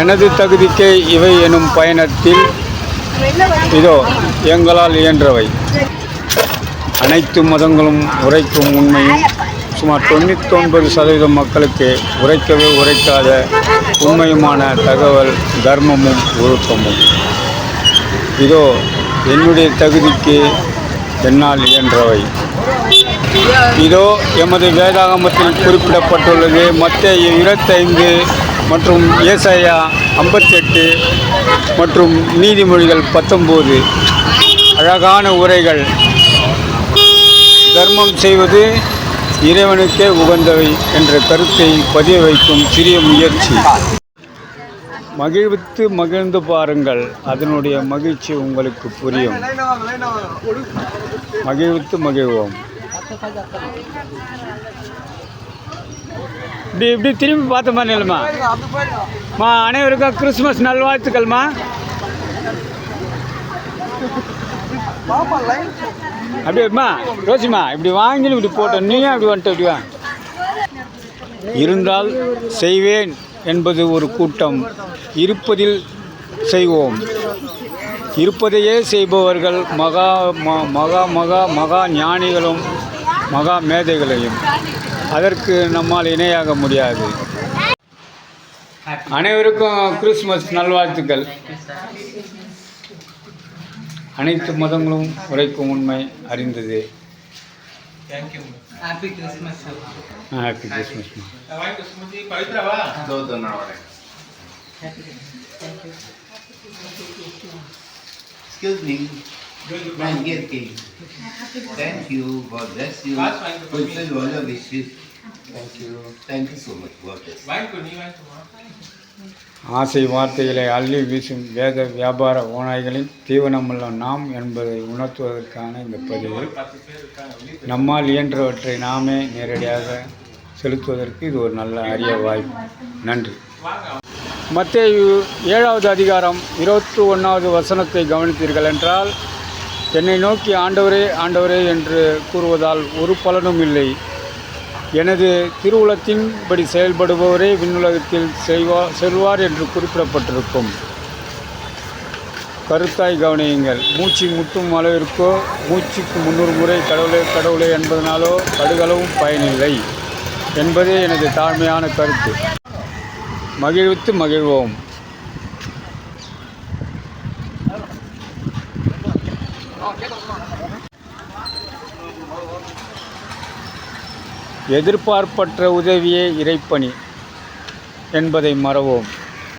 எனது தகுதிக்கே இவை எனும் பயணத்தில் இதோ எங்களால் இயன்றவை. அனைத்து மதங்களும் உரைக்கும் உண்மையும் சுமார் 99% மக்களுக்கு உரைக்கவே உரைக்காத உண்மையுமான தகவல் தர்மமும் ஒழுக்கமும். இதோ என்னுடைய தகுதிக்கு என்னால் இயன்றவை. இதோ எமது வேதாகமத்தில் குறிப்பிடப்பட்டுள்ளது. மத்தேயு 25 மற்றும் ஏசாயா 58 மற்றும் நீதிமொழிகள் 19 அழகான உரைகள். தர்மம் செய்வது இறைவனுக்கே உகந்தவை என்ற கருத்தை பதிய வைக்கும் சிறிய முயற்சி. மகிழ்வித்து மகிழ்ந்து பாருங்கள், அதனுடைய மகிழ்ச்சி உங்களுக்கு புரியும். மகிழ்வித்து மகிழ்வோம். இப்படி திரும்பி பார்த்த மாதிரி இல்லைம்மா. அனைவருக்கும் கிறிஸ்துமஸ் நல்வாழ்த்துக்கள்மா. அப்படியேம்மா ரோசிம்மா இப்படி வாங்கின்னு இப்படி போட்டோம். நீயும் அப்படி வந்துட்டு இப்படி வா. இருந்தால் செய்வேன் என்பது ஒரு கூட்டம். இருப்பதில் செய்வோம். இருப்பதையே செய்பவர்கள் மகா மகா மகா மகா ஞானிகளும் மகா மேதைகளையும். அதற்கு நம்மால் இணையாக முடியாது. அனைவருக்கும் கிறிஸ்துமஸ் நல்வாழ்த்துக்கள். அனைத்து மதங்களும் உரைக்கும் உண்மை அறிந்தது. Happy Christmas. Happy Christmas. Excuse me. Man, get cake. Thank you. God bless you. Fulfill all your wishes. Thank you. Thank you so much. God bless. ஆசை வார்த்தைகளை அள்ளி வீசும் வேத வியாபார ஓநாய்களின் தீவனமுள்ள நாம் என்பதை உணர்த்துவதற்கான இந்த பதிவு. நம்மால் இயன்றவற்றை நாமே நேரடியாக செலுத்துவதற்கு இது ஒரு நல்ல அரிய வாய்ப்பு. நன்றி. மத்தேயு 7வது அதிகாரம் 21வது வசனத்தை கவனித்தீர்கள் என்றால், என்னை நோக்கி ஆண்டவரே ஆண்டவரே என்று கூறுவதால் ஒரு பலனும் இல்லை. எனது திருவுளத்தின்படி செயல்படுபவரே விண்ணுலகத்தில் செல்வார் என்று குறிப்பிடப்பட்டிருக்கும். கருத்தாய் கவனியுங்கள். மூச்சு முட்டும் அளவிற்கோ மூச்சுக்கு 300 முறை கடவுளே கடவுளே என்பதனாலோ கடுகளவும் பயனில்லை என்பதே எனது தாழ்மையான கருத்து. மகிழ்வித்து மகிழ்வோம். எதிர்பார்ப்பற்ற உதவியே இறைப்பணி என்பதை மறவோம்.